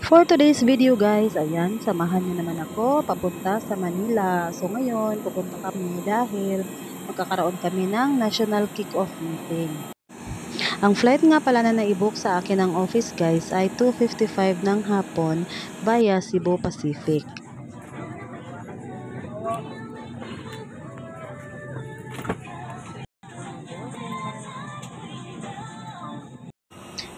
For today's video guys, ayan, samahan niyo naman ako papunta sa Manila. So ngayon, pupunta kami dahil magkakaroon kami ng National Kick-Off Meeting. Ang flight nga pala na naibook sa akin ng office guys ay 2:55 ng hapon via Cebu Pacific.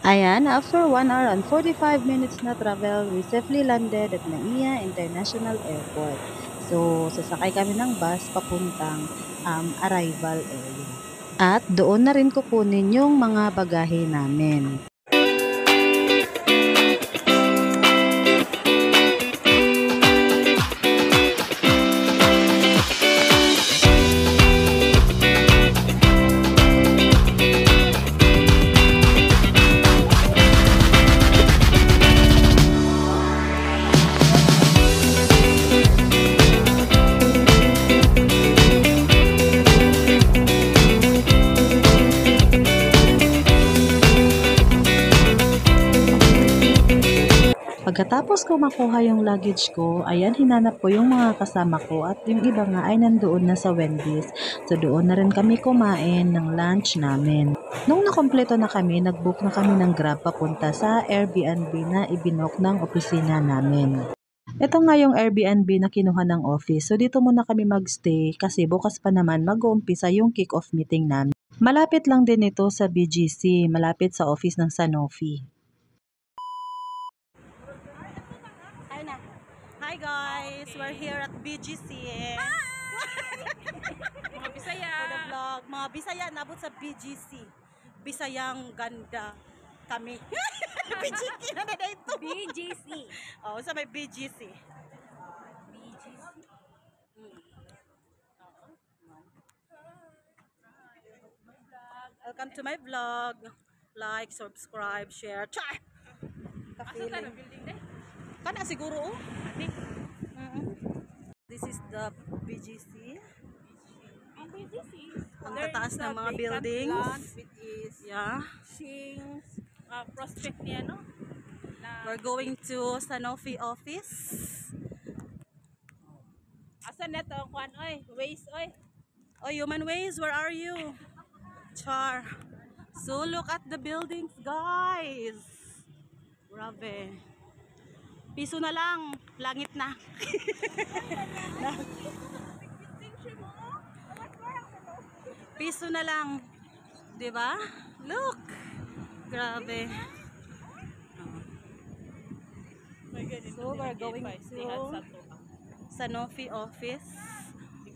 Ayan, after 1 hour and 45 minutes na travel, we safely landed at Naiya International Airport. So, sasakay kami ng bus papuntang arrival area. At doon na rin kukunin yung mga bagahe namin. Pagkatapos ko makuha yung luggage ko, ayan, hinanap ko yung mga kasama ko at yung iba nga ay nandoon na sa Wendy's. So doon na rin kami kumain ng lunch namin. Nung nakompleto na kami, nagbook na kami ng Grab papunta sa Airbnb na ibinook ng opisina namin. Ito nga yung Airbnb na kinuha ng office. So dito muna kami magstay kasi bukas pa naman mag-uumpisa yung kick-off meeting namin. Malapit lang din ito sa BGC, malapit sa office ng Sanofi. Hi guys, we're here at BGC. Mga Bisaya. For the vlog, mga Bisaya nabot sa BGC. Bisayang ganda kami. BGC na na ito. BGC. Oh, sa may BGC. Welcome to my vlog. Like, subscribe, share. Char! Asa ka ng building day? Kana siguro. Ate. This is the BGC. Ang BGC. Ang tataas ng mga buildings. Yeah. Shings. Prospect niya, no? We're going to Sanofi office. Asa na to? Kuan, oy. Waste, oy. Oh, Human Ways, where are you? Char. So look at the buildings, guys. Grabe. Piso na lang, langit na. Piso na lang. 'Di ba? Look. Grabe. So we're going to Sanofi office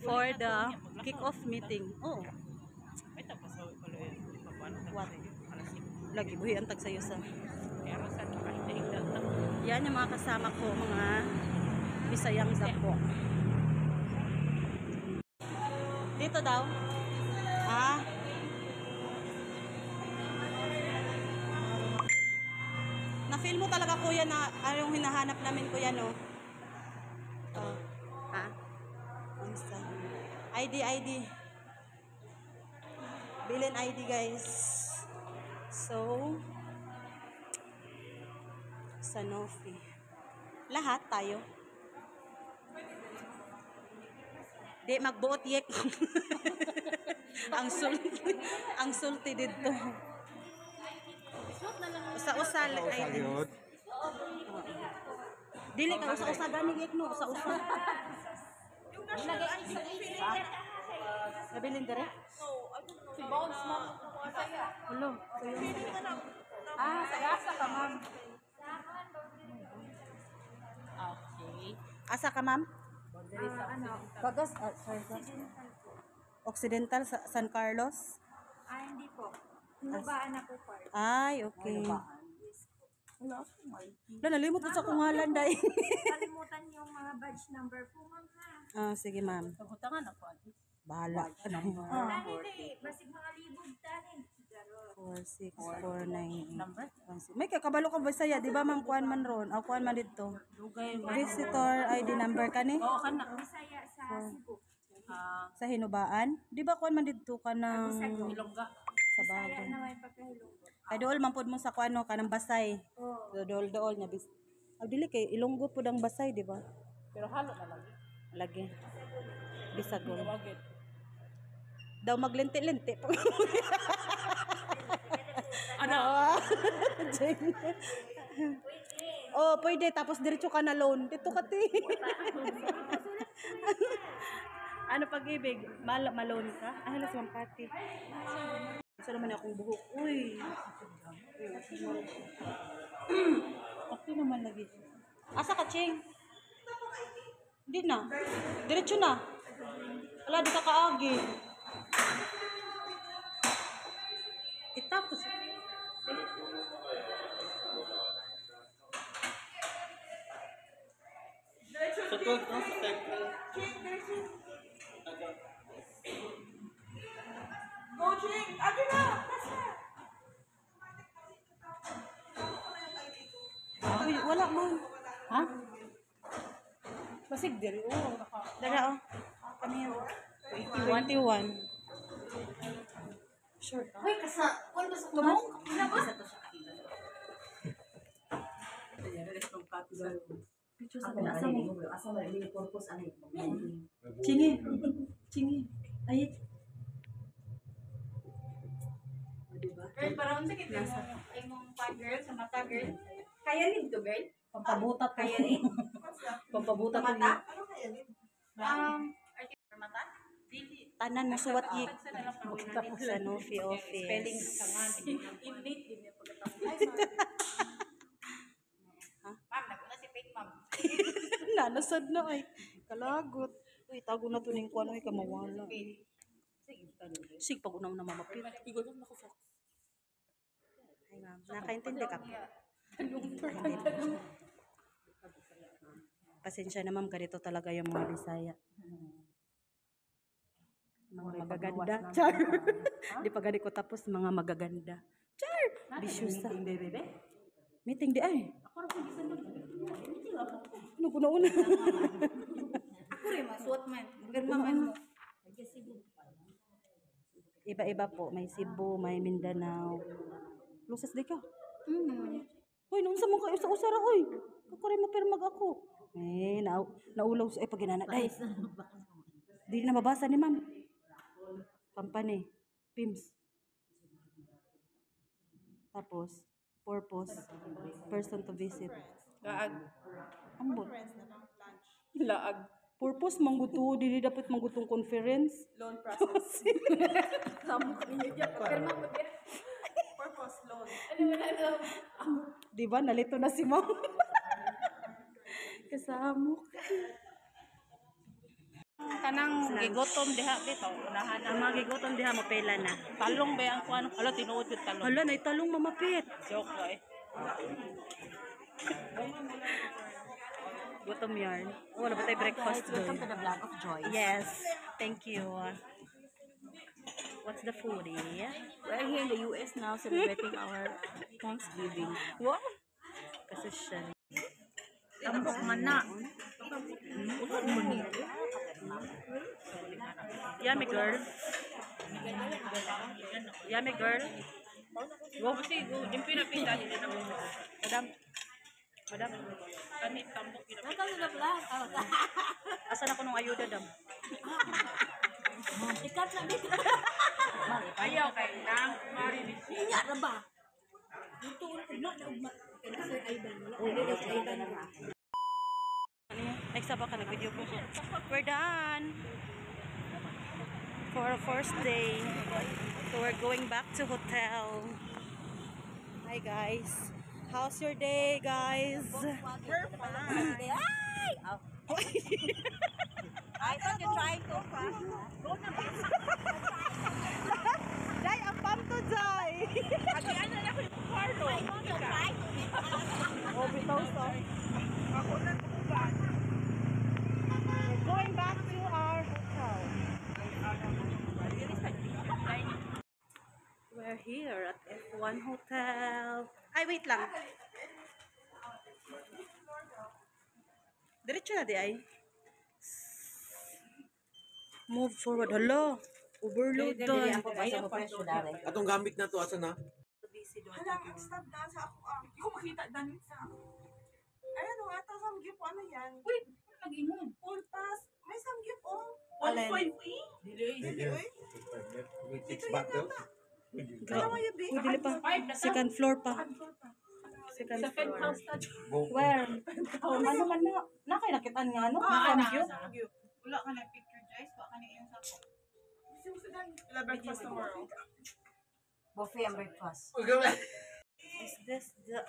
for the kick-off meeting. Oh. What? Lagi buhi ang tag sayo sa. Yan yung mga kasama ko, mga Bisayang dako. Dito daw. Ah. Na-feel mo talaga kuya na yung hinahanap namin kuya, no? Oh. Ha? ID. Bilin ID guys. So, Sanofi. Lahat tayo. Di magbuot yek. ang sulti dito. Usa-usa ID. Dili ka usa-usa gani yek no, usa-usa. Nabilin dire? Si Bones, ma'am. Hello. Asa ka, ma'am. Okay. Asa ka, ma'am? Bagas, sorry. Occidental, San Carlos? Hindi po. Hinubaan ako part. Ay, okay. Wala, nalimot ko sa kungalan dahil. Kalimutan yung mga badge number po, ma'am, ha? Sige, ma'am. Kabutangan ako. Bahala. Dahil, basig mga libog tanin. 46498. May kakabalo ka ba saya? Di ba, ma'am, kuhan man ron? O, kuhan man dito. Visitor ID number ka ni? Oo, kana. Bisaya sa Cebu. Sa Hinubaan? Di ba kuhan man dito ka ng Ilongga. sa Bisaya bago? na may pagkahilong. Ay, dool, mampod mo sa kuhan, no? Ka ng Basay. Oo. Dool niya. dili kay Ilonggo pud ang Basay, di ba? Pero halo na lang. Lagi. Bisagon. Tawagin. Daw maglente-lente. Ano? Oh, pwede. Tapos diretso ka na loan. Dito ka, ti. Ano pag-ibig? Malone ka? Ay, halos mang pati. Isa naman akong buhok. Uy. Okay naman lagi. Asa ka, Ching? Hindi na. Diretso na. Wala, di ka kaagi. Itapos. Sa 12 no? Sa 13. Go, Jing! Ado na! Basta! Uy, wala man. Ha? Basig diri. Oo, naka. Dara, oh. Ano yun? 21. Sure ka? Uy, kasa! Uy, basta ko Tumong? Isa to siya. Chingi. Chingi. Ay. Girl, parang sa kita imong pa girl sa mata girl. Kaya nito girl? Pampabutat Kaya ni? Pampabutat Sa mata? Ano kaya ni? Sa mata? Dili. Tanan mo suwat yi. Sa nalang pagawin Tapos sa Nofi office. Spelling sa nga. Innate din yung pagkatapos. Ma'am, naguna si fake ma'am. Nanasad na ay. Kalagot. Uy, tago na to ning kuan ay kamawala. Sige, pag unaw na mamapit. Igol lang ako sa. Ay, ma'am. Nakaintindi ka po. Pasensya na ma'am, ganito talaga yung mga Bisaya. Mga magaganda. Char! Di pa gani ko tapos mga magaganda. Char! Bisyusa. Meeting di ay. Ano ko na una? Ako rin, masuot man. Pirma man mo. Iba-iba po. May Cebu, may Mindanao. Lusas di ka. Hoy, nung sa mga usa-usara, oy. Kakuray mapirmag ako. Eh, naulaw sa pag ginana. Day. Di na mabasa ni ma'am. Company. PIMS. Tapos, purpose. Person to visit. Laag. Ambot. Laag. Purpose, mangguto. Dili dapat manggutong conference. Loan process. Samo ka niya dyan. Pirma mo dyan. Purpose loan. Di ba? Nalito na si ma'am. Kasamok. Kanang gigotom diha bitaw. Unahan Ang mga gigoton diha mo pela na. talong ba ang kuan? Hala tinuod yung talong. Hala, na italong mamapit. Joke ba eh. Gutom yarn. Oh, wala ba tayo breakfast doon? Welcome to the Vlog of Joy. Yes. Thank you. What's the food, eh? We're here in the US now celebrating our Thanksgiving. Wow. Kasi siya. Tambok man na. Yummy girl. Yummy girl. Wow, kasi yung pinapita nila na mo. Madam. Madam. Kanit tambok pinapita. Welcome to the vlog. Asan ako nung ayuda, dam? Ikat na dito. Ayaw kay nang marinig. Inya na ba? Dito na ugma. Kasi ay ba nila? O dito ay ba nila? Next up ka nag-video ko. We're done. For our first day. So we're going back to hotel. Hi guys. How's your day, guys? We're fine. Ay! I thought you're trying to go na ba? Jai, ang pam to, Jai! Agi ano na ko yung Carlo. I thought you're trying to. Oh, bitaw so. Ako na tugan. We're going back to our hotel. We're here at F1 Hotel. Ay, wait lang. Diretso na di ay. Move forward. Hala. Overload doon. Atong gamit na to, asa na? Busy doon. Hala, stop daan sa ako. Hindi ko makita daan sa Ayan o, ata samgyup ano yan? Uy, nag-ingon. Full pass. May samgyup o. Alin? 1.5 Dili oy. Six bottles. Dalawa yun, Bi. Dili pa. Second floor pa. Second Sa floor. penthouse na. Where? Ano man na? Nakay nakitaan nga no? Samgyup. Wala ka na picture, guys. Baka na iyong sako. Wala breakfast tomorrow. Buffet and breakfast. Huwag ka ba? Is this the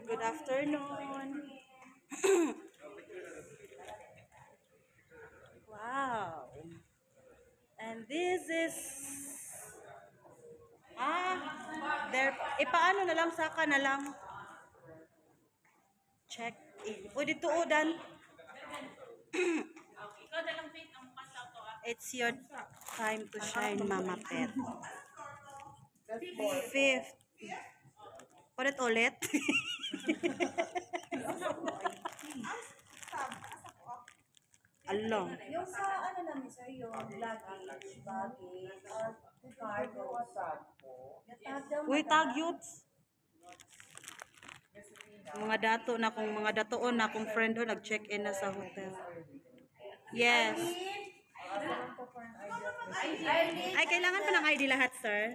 Good afternoon. Wow. And this is there ipaano na lang saka na lang. Check in. O dito udan. It's your time to shine, Mama Pet. Fifth. Ulit. Along. Yung sa ano namin sir, yung luggage, baggage, or cargo. Uy, tag youths. Mga dato na kung mga datoon na kung friend o nag-check-in na sa hotel. Yes. Ay, kailangan pa ng ID lahat, sir.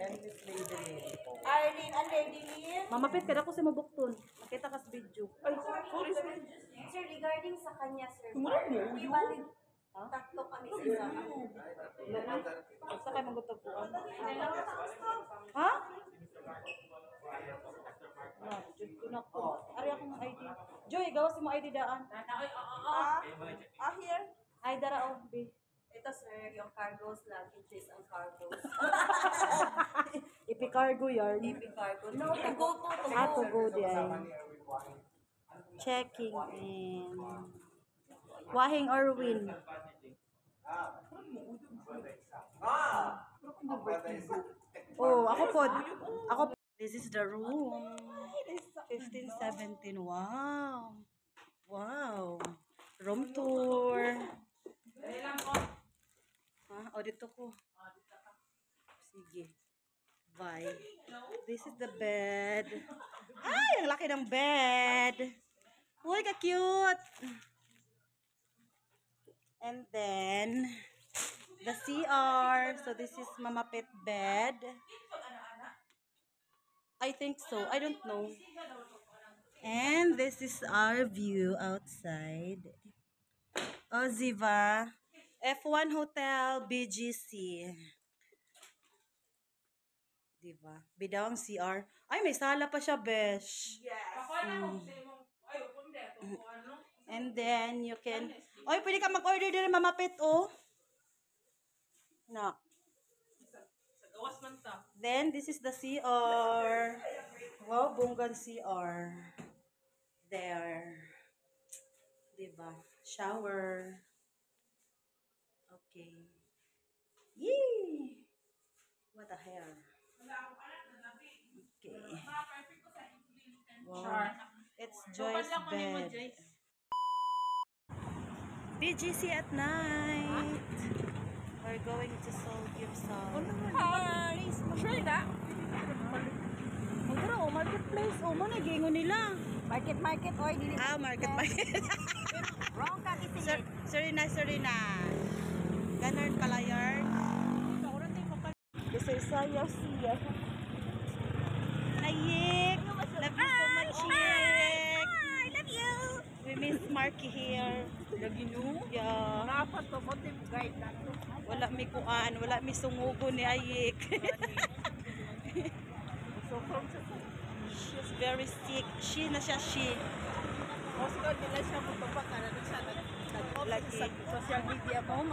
Arlene, and Lady Lynn. Mamapit ka na ko sa mabukton. Nakita ka sa video. Sir, regarding sa kanya, sir, ibalik tatlo kami sa isang. Basta kayo magutagpuan. Ha? Jud ko na ko. Ari akong ID. Joy, gawas mo ID daan. Here. Ay, dara o. B. Ito, sir, yung cargos, luggages, ang cargos. Ipi-cargo yarn. AP cargo. No, to go to. To go din. Checking in. Wahing Orwin. Oh, ako po. This is the room. 1517. Wow. Wow. Room tour. O, dito ko. Sige. Bye. This is the bed. Ay, ang laki ng bed. Uy, ka-cute. And then, the CR. So, this is Mama Pet bed. I think so. I don't know. And this is our view outside. Oziva. F1 Hotel, BGC. Diba? Bidawang CR. Ay, may sala pa siya, besh. Yes. And then, you can... Oy, pwede ka mag-order din, Mama Pet, oh. No. Then, this is the CR. Wow, bunggan CR. There. Diba? Shower. Okay. Yee! What a hair. Okay. Wow. It's Joy's bed. BGC at night. We're going to Samgyupsal. Hi. Sure na. Magdara, oh, marketplace. Oh, mo nagingon nila. Market, oy. Market. Wrong ka, Sir, sorry na. Ganun pala yarn. This is sayaw siya. Ayik! Love you so much, Ayik! I love you! We miss Marky here. Lagi no. Yeah. Dapat to motive guide na to. Wala mi kuan, wala mi sungugo ni Ayik. So from sa She's very sick. She na siya, she. Oscar nila siya magpapa para doon sa Lagi. sa social media mo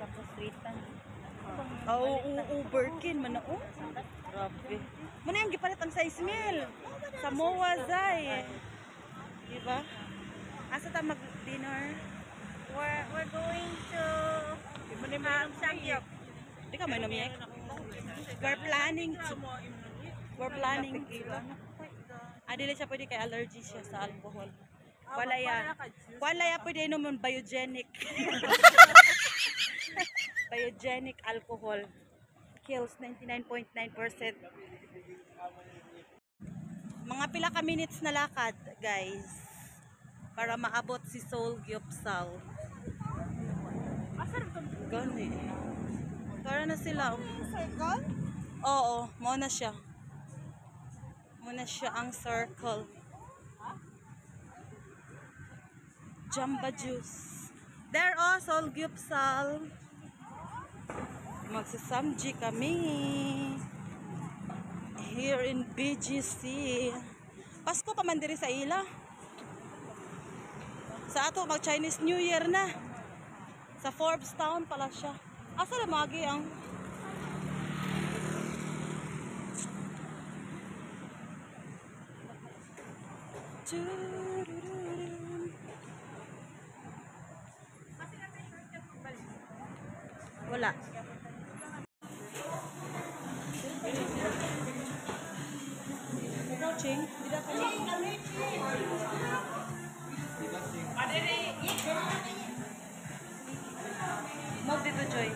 Tapos ritan. Uberkin man na. Oh, grabe. Muna yung gipalit ang size meal. Sa Moa Zay. Diba? Asa ta mag-dinner? We're going to Samgyup. Di ka may namiyek? We're planning to. Dili siya pwede kay allergy siya sa alcohol. Wala ya pwede inom ng biogenic. Biogenic alcohol kills 99.9%. Mga pila ka minutes na lakad, guys. Para maabot si Seoul Gyupsal. Gani. Tara na sila. Circle? Oo, muna siya. Muna siya ang circle. Jamba juice. There oh, Seoul Gyupsal. Magsasamji kami. Here in BGC. Pasko pa man diri sa ila. Sa ato mag Chinese New Year na. Sa Forbes Town pala siya. Asa na magi ang wala. Ching. Mag dito, Joy.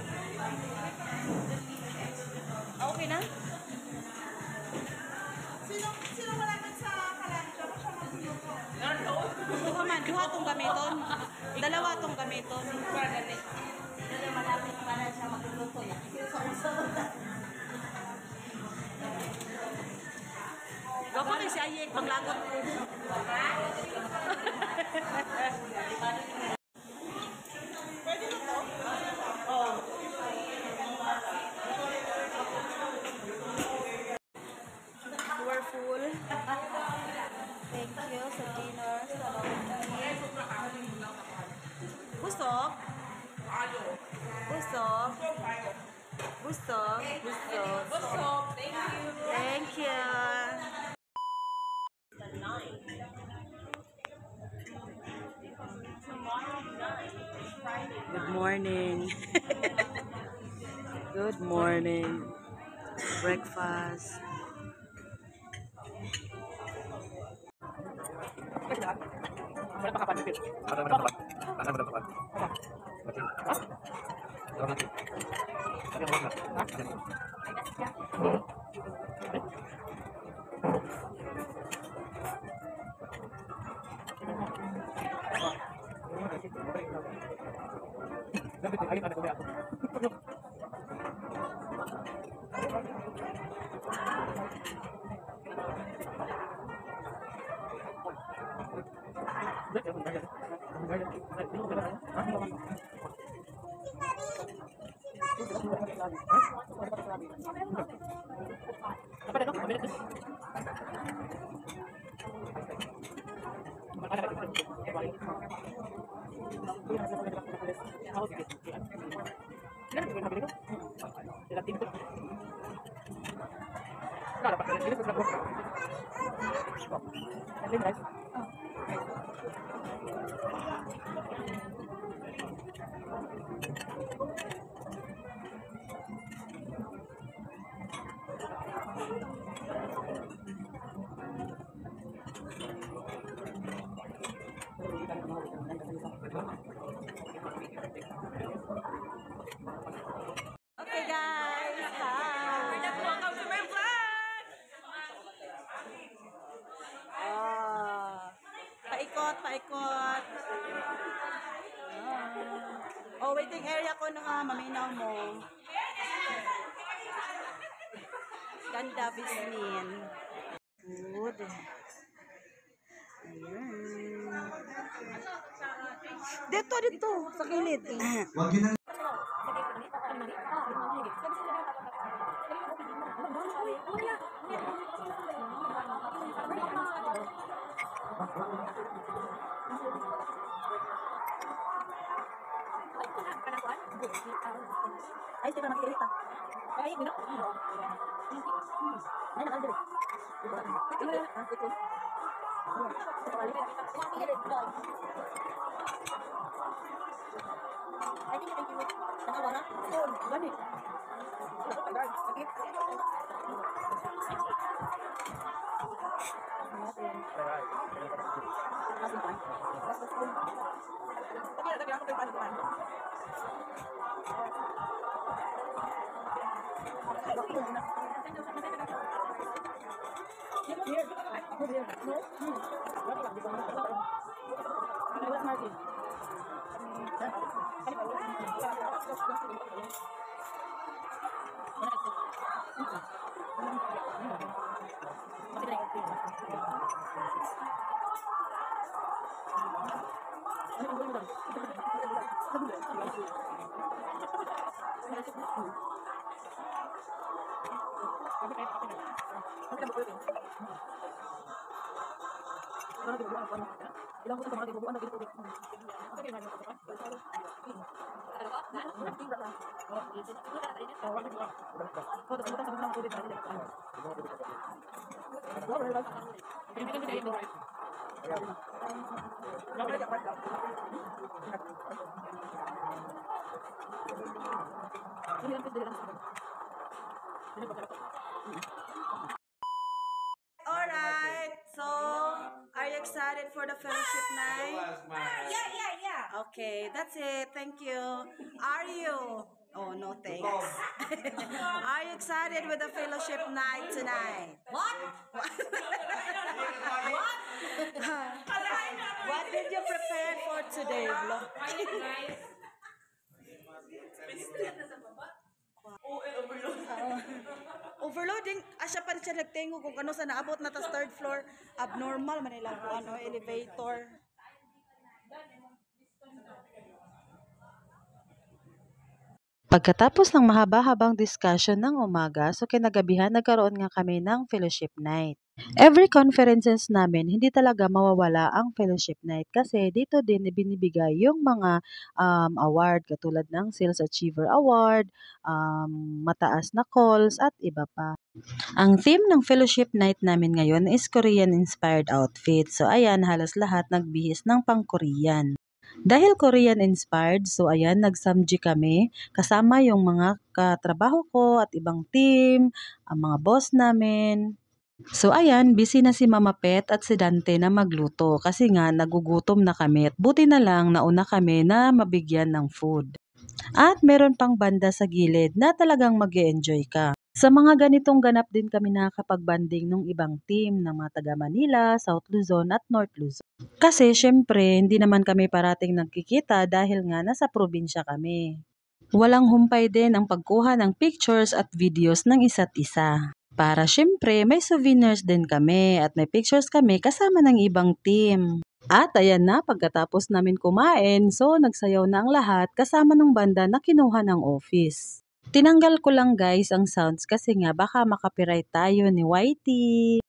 Okay na? Sino malapit sa kalancho? Siya magluto. Duha man, duha tong gamiton. Dalawa tong gamiton. Malapit para siya magluluto. Gapa rin si Ayek, panglagot. Oh. We're full. Thank you sa dinner. Busog? Busog? Busog? Busog? Busog. Thank you. Thank you. Good morning. Good morning. Breakfast. Okay guys, hi! Welcome to my vlog! Paikot, paikot. Oh, waiting area ko na nga, maminaw mo. Ganda, Bisnin. Good. Ayan. Dito, dito, sa kilid. Ay, sila magkikilit ah. Ay, gino? Ay, nakaldiri. Ito na, ito. I think thank you. Tanawa na? Oo, gani. Here. Alright, so are you excited for the fellowship night? Yeah. Okay, that's it. Thank you. Are you? Oh, no thanks. Are you excited with the fellowship night tonight? What? What did you prepare for today, vlog? Overloading, asya pa rin siya nagtingo kung ano sa naabot na tas third floor. Abnormal man nila kung ano, elevator. Pagkatapos ng mahaba-habang discussion ng umaga, so kinagabihan nagkaroon nga kami ng fellowship night. Every conferences namin, hindi talaga mawawala ang fellowship night kasi dito din binibigay yung mga award katulad ng Sales Achiever Award, mataas na calls at iba pa. Ang theme ng fellowship night namin ngayon is Korean-inspired outfit. So ayan, halos lahat nagbihis ng pang-Korean. Dahil Korean-inspired, so ayan, nag-samji kami kasama yung mga katrabaho ko at ibang team, ang mga boss namin. So ayan, busy na si Mama Pet at si Dante na magluto kasi nga nagugutom na kami at buti na lang nauna kami na mabigyan ng food. At meron pang banda sa gilid na talagang mag-e-enjoy ka. Sa mga ganitong ganap din kami nakakapag-banding ng ibang team ng mga taga Manila, South Luzon at North Luzon. Kasi syempre, hindi naman kami parating nagkikita dahil nga nasa probinsya kami. Walang humpay din ang pagkuha ng pictures at videos ng isa't isa. Para syempre, may souvenirs din kami at may pictures kami kasama ng ibang team. At ayan na, pagkatapos namin kumain, so nagsayaw na ang lahat kasama ng banda na kinuha ng office. Tinanggal ko lang guys ang sounds kasi nga baka makapiright tayo ni Whitey.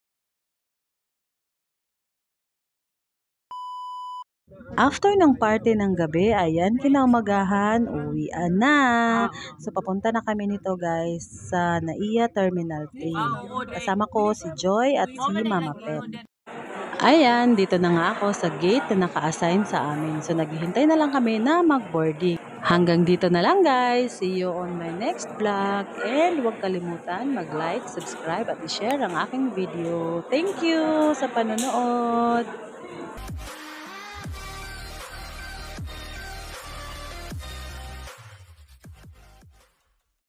After ng party ng gabi, ayan, kinaumagahan, uwian na. So, papunta na kami nito guys sa NAIA Terminal 3. Kasama ko si Joy at si Mama Pet. Ayan, dito na nga ako sa gate na naka-assign sa amin. So, naghihintay na lang kami na mag-boarding. Hanggang dito na lang guys. See you on my next vlog. And huwag kalimutan mag-like, subscribe at i-share ang aking video. Thank you sa panonood.